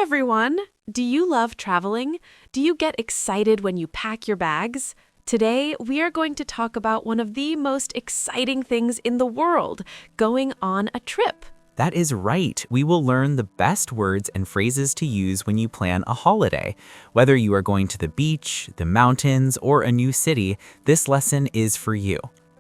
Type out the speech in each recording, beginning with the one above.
everyone! Do you love traveling? Do you get excited when you pack your bags? Today, we are going to talk about one of the most exciting things in the world, going on a trip. That is right. We will learn the best words and phrases to use when you plan a holiday. Whether you are going to the beach, the mountains, or a new city, this lesson is for you.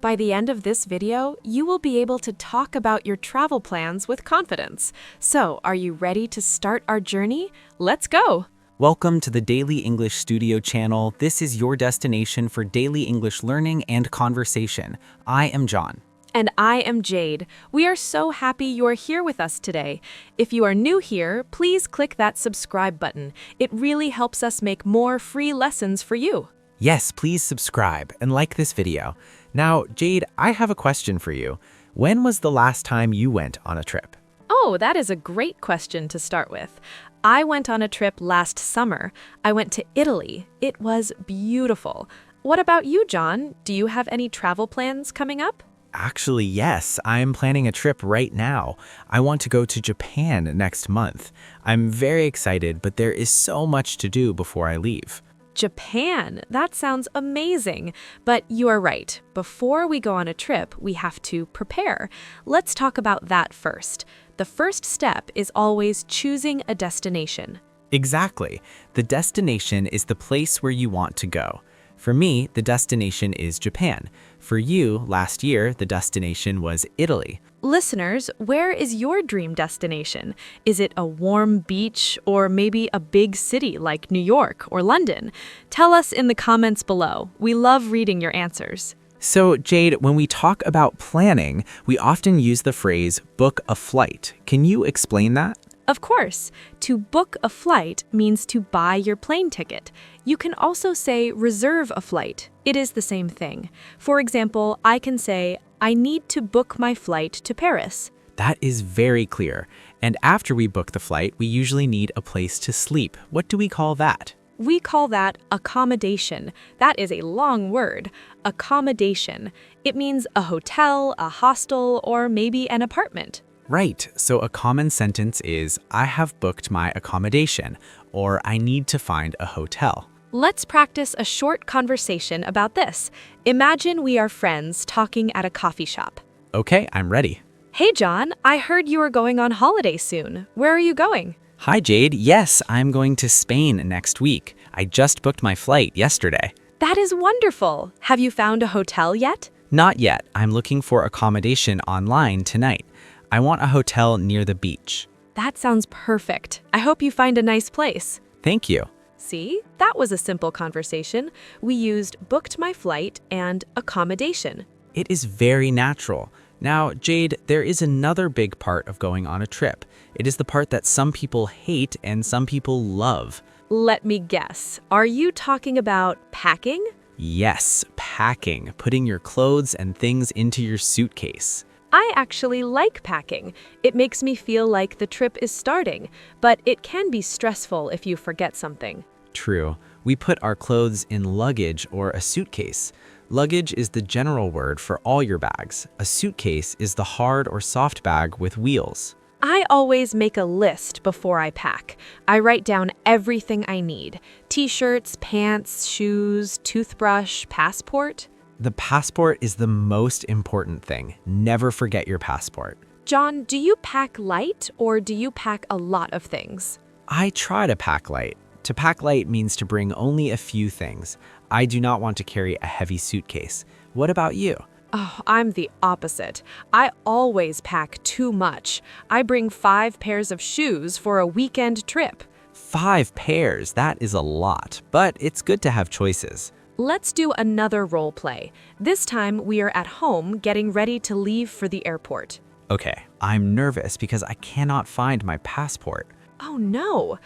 By the end of this video, you will be able to talk about your travel plans with confidence. So, are you ready to start our journey? Let's go! Welcome to the Daily English Studio channel. This is your destination for daily English learning and conversation. I am John. And I am Jade. We are so happy you are here with us today. If you are new here, please click that subscribe button. It really helps us make more free lessons for you. Yes, please subscribe and like this video. Now, Jade, I have a question for you. When was the last time you went on a trip? Oh, that is a great question to start with. I went on a trip last summer. I went to Italy. It was beautiful. What about you, John? Do you have any travel plans coming up? Actually, yes, I'm planning a trip right now. I want to go to Japan next month. I'm very excited, but there is so much to do before I leave. Japan, that sounds amazing. But you are right. Before we go on a trip, we have to prepare. Let's talk about that first. The first step is always choosing a destination. Exactly. The destination is the place where you want to go. For me, the destination is Japan. For you, last year, the destination was Italy. Listeners, where is your dream destination? Is it a warm beach or maybe a big city like New York or London? Tell us in the comments below. We love reading your answers. So, Jade, when we talk about planning, we often use the phrase book a flight. Can you explain that? Of course, to book a flight means to buy your plane ticket. You can also say reserve a flight. It is the same thing. For example, I can say, I need to book my flight to Paris. That is very clear. And after we book the flight, we usually need a place to sleep. What do we call that? We call that accommodation. That is a long word. Accommodation. It means a hotel, a hostel, or maybe an apartment. Right, so a common sentence is, I have booked my accommodation, or I need to find a hotel. Let's practice a short conversation about this. Imagine we are friends talking at a coffee shop. Okay, I'm ready. Hey John, I heard you are going on holiday soon. Where are you going? Hi Jade, yes, I'm going to Spain next week. I just booked my flight yesterday. That is wonderful. Have you found a hotel yet? Not yet, I'm looking for accommodation online tonight. I want a hotel near the beach. That sounds perfect. I hope you find a nice place. Thank you. See, that was a simple conversation. We used booked my flight and accommodation. It is very natural. Now, Jade, there is another big part of going on a trip. It is the part that some people hate and some people love. Let me guess. Are you talking about packing? Yes, packing, putting your clothes and things into your suitcase. I actually like packing. It makes me feel like the trip is starting, but it can be stressful if you forget something. True. We put our clothes in luggage or a suitcase. Luggage is the general word for all your bags. A suitcase is the hard or soft bag with wheels. I always make a list before I pack. I write down everything I need. T-shirts, pants, shoes, toothbrush, passport. The passport is the most important thing. Never forget your passport. John, do you pack light or do you pack a lot of things? I try to pack light. To pack light means to bring only a few things. I do not want to carry a heavy suitcase. What about you? Oh, I'm the opposite. I always pack too much. I bring 5 pairs of shoes for a weekend trip. 5 pairs, that is a lot, but it's good to have choices. Let's do another role play. This time we are at home getting ready to leave for the airport. Okay, I'm nervous because I cannot find my passport. Oh no.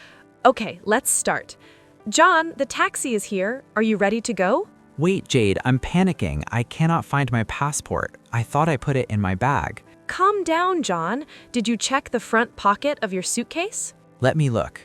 Okay, let's start. John, the taxi is here. Are you ready to go? Wait, Jade, I'm panicking. I cannot find my passport. I thought I put it in my bag. Calm down, John. Did you check the front pocket of your suitcase? Let me look.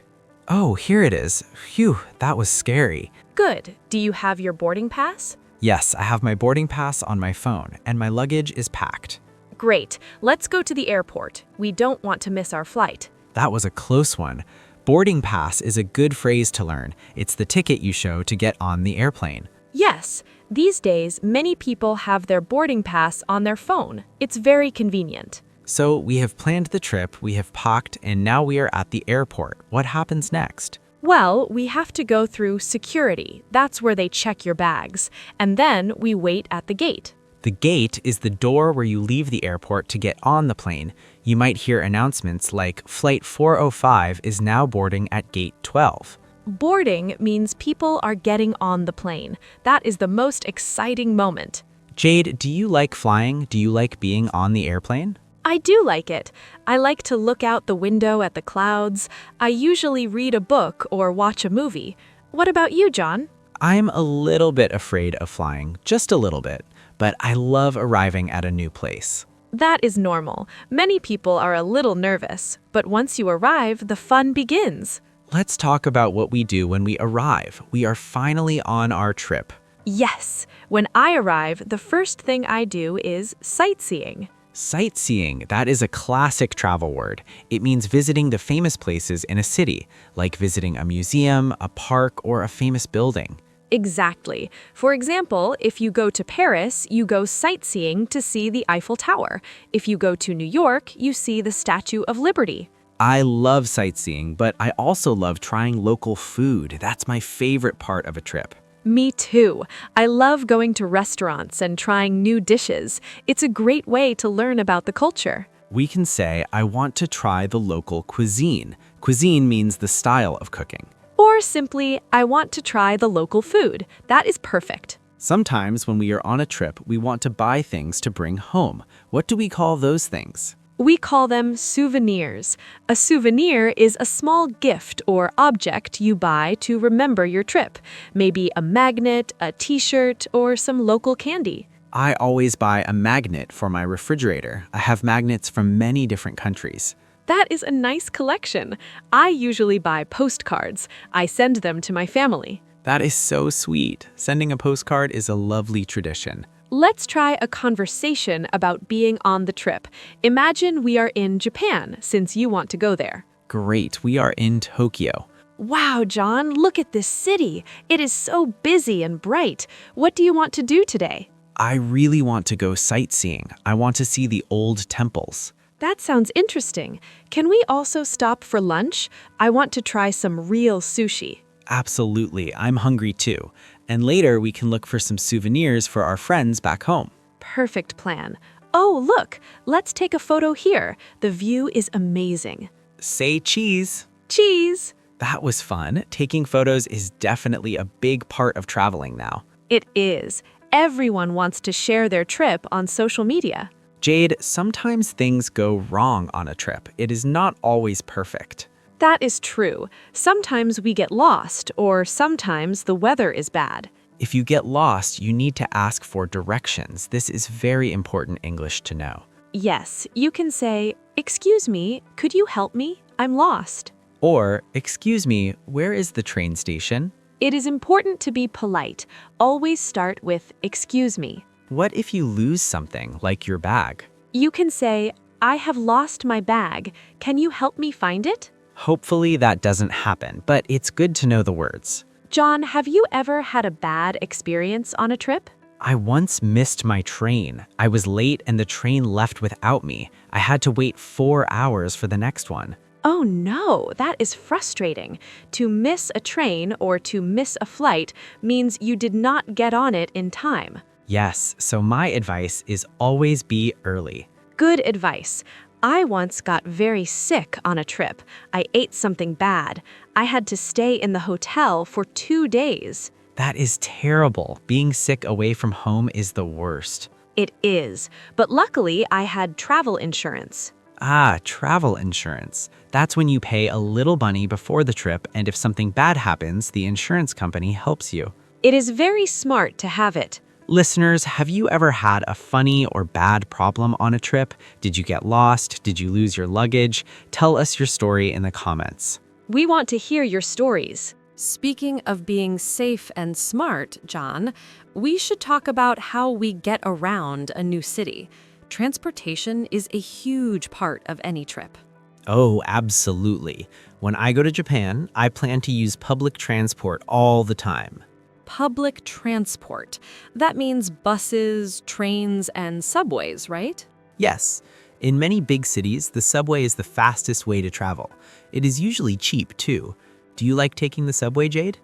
Oh, here it is. Phew, that was scary. Good. Do you have your boarding pass? Yes, I have my boarding pass on my phone, and my luggage is packed. Great. Let's go to the airport. We don't want to miss our flight. That was a close one. Boarding pass is a good phrase to learn. It's the ticket you show to get on the airplane. Yes, these days, many people have their boarding pass on their phone. It's very convenient. So we have planned the trip, we have packed, and now we are at the airport. What happens next? Well, we have to go through security. That's where they check your bags. And then we wait at the gate. The gate is the door where you leave the airport to get on the plane. You might hear announcements like Flight 405 is now boarding at Gate 12. Boarding means people are getting on the plane. That is the most exciting moment. Jade, do you like flying? Do you like being on the airplane? I do like it. I like to look out the window at the clouds. I usually read a book or watch a movie. What about you, John? I'm a little bit afraid of flying, just a little bit, but I love arriving at a new place. That is normal. Many people are a little nervous, but once you arrive, the fun begins. Let's talk about what we do when we arrive. We are finally on our trip. Yes, when I arrive, the first thing I do is sightseeing. Sightseeing, that is a classic travel word. It means visiting the famous places in a city, like visiting a museum, a park, or a famous building. Exactly. For example, if you go to Paris, you go sightseeing to see the Eiffel Tower. If you go to New York, you see the Statue of Liberty. I love sightseeing, but I also love trying local food. That's my favorite part of a trip. Me too. I love going to restaurants and trying new dishes. It's a great way to learn about the culture. We can say, I want to try the local cuisine. Cuisine means the style of cooking. Or simply, I want to try the local food. That is perfect. Sometimes when we are on a trip, we want to buy things to bring home. What do we call those things? We call them souvenirs. A souvenir is a small gift or object you buy to remember your trip. Maybe a magnet, a t-shirt, or some local candy. I always buy a magnet for my refrigerator. I have magnets from many different countries. That is a nice collection. I usually buy postcards. I send them to my family. That is so sweet. Sending a postcard is a lovely tradition. Let's try a conversation about being on the trip. Imagine we are in Japan, since you want to go there. Great, we are in Tokyo. Wow, John, look at this city. It is so busy and bright. What do you want to do today? I really want to go sightseeing. I want to see the old temples. That sounds interesting. Can we also stop for lunch? I want to try some real sushi. Absolutely, I'm hungry too. And later we can look for some souvenirs for our friends back home. Perfect plan. Oh, look, let's take a photo here. The view is amazing. Say cheese. Cheese! That was fun. Taking photos is definitely a big part of traveling now. It is. Everyone wants to share their trip on social media. Jade, sometimes things go wrong on a trip. It is not always perfect. That is true. Sometimes we get lost, or sometimes the weather is bad. If you get lost, you need to ask for directions. This is very important English to know. Yes, you can say, "Excuse me, could you help me? I'm lost." Or, excuse me, where is the train station? It is important to be polite. Always start with, "Excuse me." What if you lose something, like your bag? You can say, "I have lost my bag. Can you help me find it?" Hopefully that doesn't happen, but it's good to know the words. John, have you ever had a bad experience on a trip? I once missed my train. I was late and the train left without me. I had to wait 4 hours for the next one. Oh no, that is frustrating. To miss a train or to miss a flight means you did not get on it in time. Yes, so my advice is always be early. Good advice. I once got very sick on a trip. I ate something bad. I had to stay in the hotel for 2 days. That is terrible. Being sick away from home is the worst. It is, but luckily I had travel insurance. Ah, travel insurance. That's when you pay a little money before the trip, and if something bad happens, the insurance company helps you. It is very smart to have it. Listeners, have you ever had a funny or bad problem on a trip? Did you get lost? Did you lose your luggage? Tell us your story in the comments. We want to hear your stories. Speaking of being safe and smart, John, we should talk about how we get around a new city. Transportation is a huge part of any trip. Oh, absolutely. When I go to Japan, I plan to use public transport all the time. Public transport. That means buses, trains, and subways, right? Yes, in many big cities, the subway is the fastest way to travel. It is usually cheap, too. Do you like taking the subway, Jade?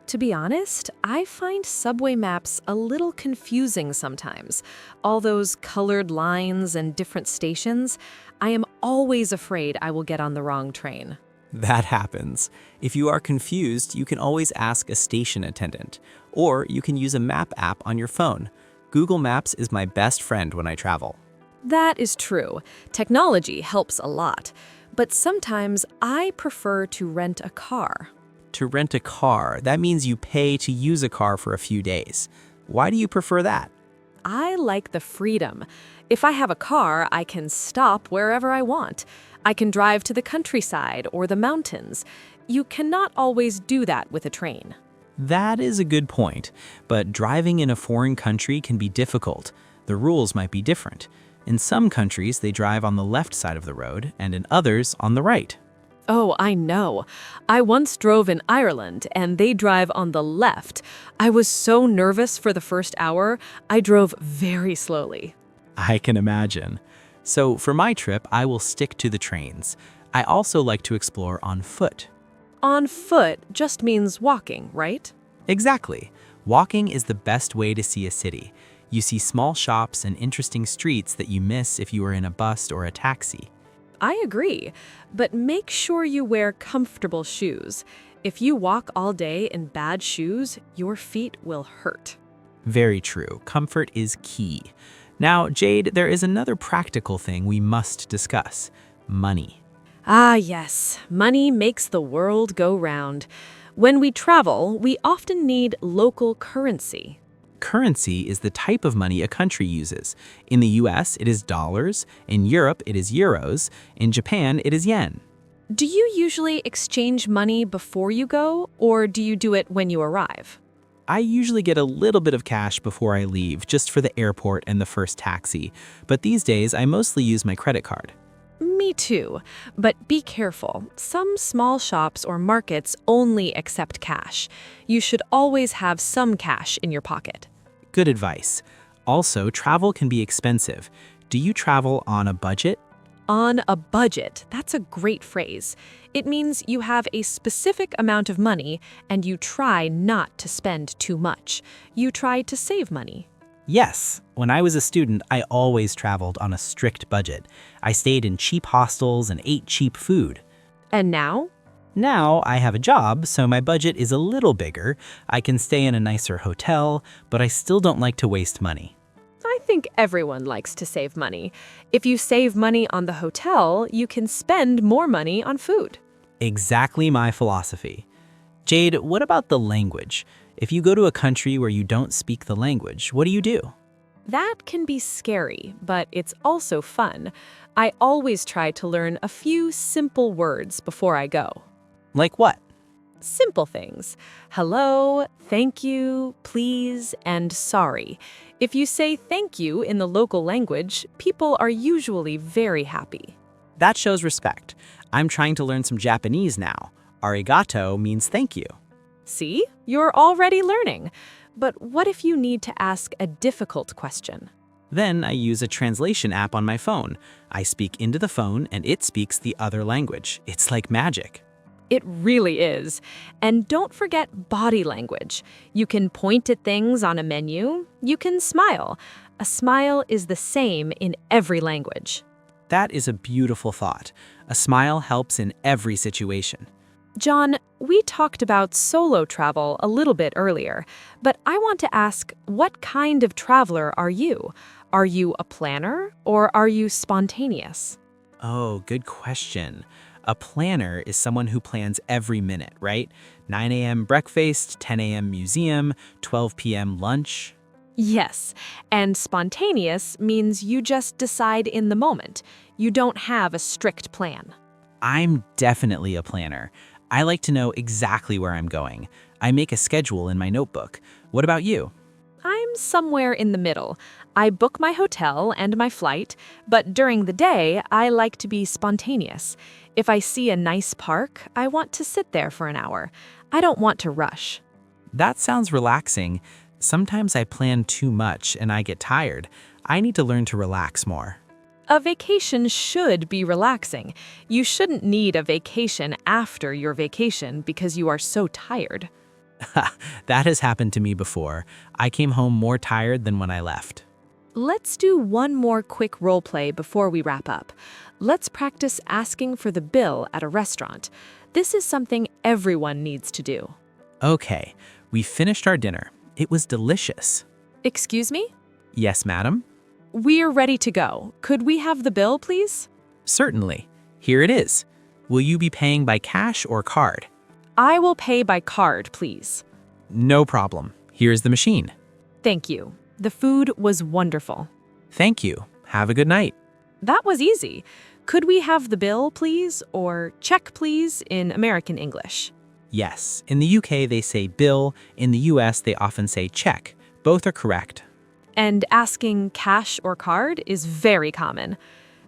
To be honest, I find subway maps a little confusing sometimes. All those colored lines and different stations, I am always afraid I will get on the wrong train. That happens. If you are confused, you can always ask a station attendant, or you can use a map app on your phone. Google Maps is my best friend when I travel. That is true. Technology helps a lot. But sometimes I prefer to rent a car. To rent a car, that means you pay to use a car for a few days. Why do you prefer that? I like the freedom. If I have a car, I can stop wherever I want. I can drive to the countryside or the mountains. You cannot always do that with a train. That is a good point, but driving in a foreign country can be difficult. The rules might be different. In some countries, they drive on the left side of the road, and in others, on the right. Oh, I know. I once drove in Ireland, and they drive on the left. I was so nervous for the first hour, I drove very slowly. I can imagine. So for my trip, I will stick to the trains. I also like to explore on foot. On foot just means walking, right? Exactly. Walking is the best way to see a city. You see small shops and interesting streets that you miss if you are in a bus or a taxi. I agree, but make sure you wear comfortable shoes. If you walk all day in bad shoes, your feet will hurt. Very true. Comfort is key. Now, Jade, there is another practical thing we must discuss: money. Ah, yes. Money makes the world go round. When we travel, we often need local currency. Currency is the type of money a country uses. In the US, it is dollars. In Europe, it is euros. In Japan, it is yen. Do you usually exchange money before you go, or do you do it when you arrive? I usually get a little bit of cash before I leave, just for the airport and the first taxi. But these days, I mostly use my credit card. Me too. But be careful. Some small shops or markets only accept cash. You should always have some cash in your pocket. Good advice. Also, travel can be expensive. Do you travel on a budget? On a budget. That's a great phrase. It means you have a specific amount of money and you try not to spend too much. You try to save money. Yes. When I was a student, I always traveled on a strict budget. I stayed in cheap hostels and ate cheap food. And now? Now I have a job, so my budget is a little bigger. I can stay in a nicer hotel, but I still don't like to waste money. I think everyone likes to save money. If you save money on the hotel, you can spend more money on food. Exactly my philosophy. Jade, what about the language? If you go to a country where you don't speak the language, what do you do? That can be scary, but it's also fun. I always try to learn a few simple words before I go. Like what? Simple things. Hello, thank you, please, and sorry. If you say thank you in the local language, people are usually very happy. That shows respect. I'm trying to learn some Japanese now. Arigato means thank you. See? You're already learning. But what if you need to ask a difficult question? Then I use a translation app on my phone. I speak into the phone and it speaks the other language. It's like magic. It really is. And don't forget body language. You can point at things on a menu. You can smile. A smile is the same in every language. That is a beautiful thought. A smile helps in every situation. John, we talked about solo travel a little bit earlier, but I want to ask, what kind of traveler are you? Are you a planner or are you spontaneous? Oh, good question. A planner is someone who plans every minute, right? 9 a.m. breakfast, 10 a.m. museum, 12 p.m. lunch. Yes, and spontaneous means you just decide in the moment. You don't have a strict plan. I'm definitely a planner. I like to know exactly where I'm going. I make a schedule in my notebook. What about you? I'm somewhere in the middle. I book my hotel and my flight, but during the day, I like to be spontaneous. If I see a nice park, I want to sit there for an hour. I don't want to rush. That sounds relaxing. Sometimes I plan too much and I get tired. I need to learn to relax more. A vacation should be relaxing. You shouldn't need a vacation after your vacation because you are so tired. That has happened to me before. I came home more tired than when I left. Let's do one more quick role play before we wrap up. Let's practice asking for the bill at a restaurant. This is something everyone needs to do. Okay, we finished our dinner. It was delicious. Excuse me? Yes, madam? We're ready to go. Could we have the bill, please? Certainly. Here it is. Will you be paying by cash or card? I will pay by card, please. No problem. Here's the machine. Thank you. The food was wonderful. Thank you. Have a good night. That was easy. Could we have the bill, please? Or check, please, in American English? Yes, in the UK they say bill, in the US they often say check. Both are correct. And asking cash or card is very common.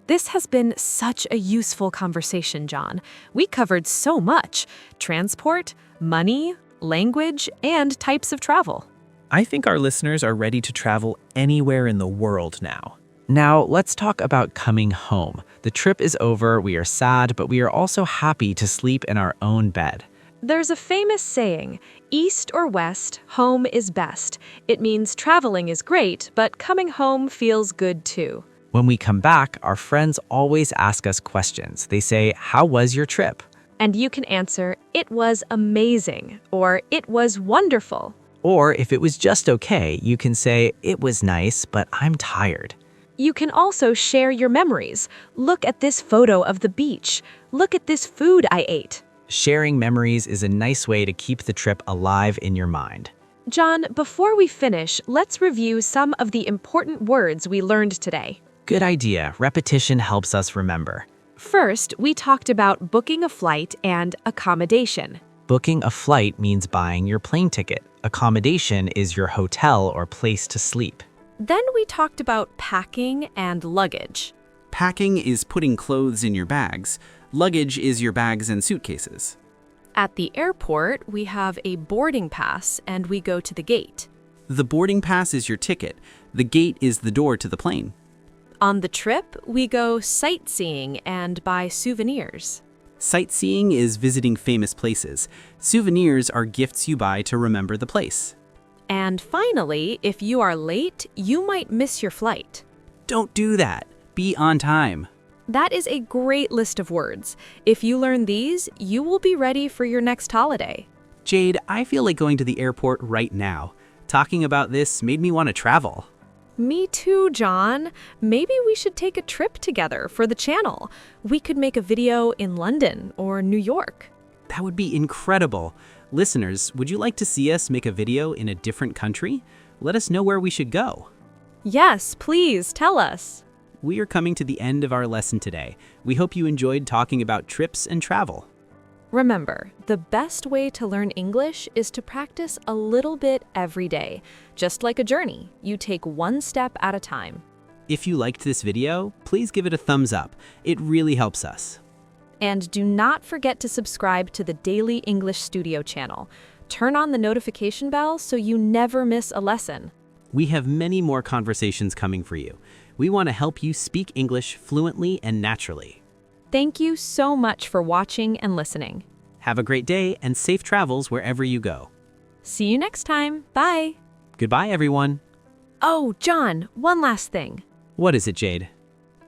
This has been such a useful conversation, John. We covered so much: transport, money, language, and types of travel. I think our listeners are ready to travel anywhere in the world now. Now, let's talk about coming home. The trip is over, we are sad, but we are also happy to sleep in our own bed. There's a famous saying, east or west, home is best. It means traveling is great, but coming home feels good too. When we come back, our friends always ask us questions. They say, "How was your trip?" And you can answer, "It was amazing," or "It was wonderful." Or if it was just okay, you can say, "It was nice, but I'm tired." You can also share your memories. Look at this photo of the beach. Look at this food I ate. Sharing memories is a nice way to keep the trip alive in your mind. John, before we finish, let's review some of the important words we learned today. Good idea. Repetition helps us remember. First, we talked about booking a flight and accommodation. Booking a flight means buying your plane ticket. Accommodation is your hotel or place to sleep. Then we talked about packing and luggage. Packing is putting clothes in your bags. Luggage is your bags and suitcases. At the airport, we have a boarding pass and we go to the gate. The boarding pass is your ticket. The gate is the door to the plane. On the trip, we go sightseeing and buy souvenirs. Sightseeing is visiting famous places. Souvenirs are gifts you buy to remember the place. And finally, if you are late, you might miss your flight. Don't do that. Be on time. That is a great list of words. If you learn these, you will be ready for your next holiday. Jade, I feel like going to the airport right now. Talking about this made me want to travel. Me too, John. Maybe we should take a trip together for the channel. We could make a video in London or New York. That would be incredible. Listeners, would you like to see us make a video in a different country? Let us know where we should go. Yes, please tell us. We are coming to the end of our lesson today. We hope you enjoyed talking about trips and travel. Remember, the best way to learn English is to practice a little bit every day. Just like a journey, you take one step at a time. If you liked this video, please give it a thumbs up. It really helps us. And do not forget to subscribe to the Daily English Studio channel. Turn on the notification bell so you never miss a lesson. We have many more conversations coming for you. We want to help you speak English fluently and naturally. Thank you so much for watching and listening. Have a great day and safe travels wherever you go. See you next time. Bye. Goodbye, everyone. Oh, John, one last thing. What is it, Jade?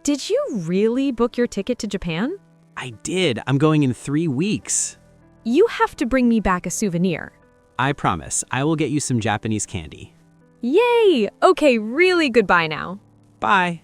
Did you really book your ticket to Japan? I did. I'm going in 3 weeks. You have to bring me back a souvenir. I promise. I will get you some Japanese candy. Yay! Okay, really goodbye now. Bye.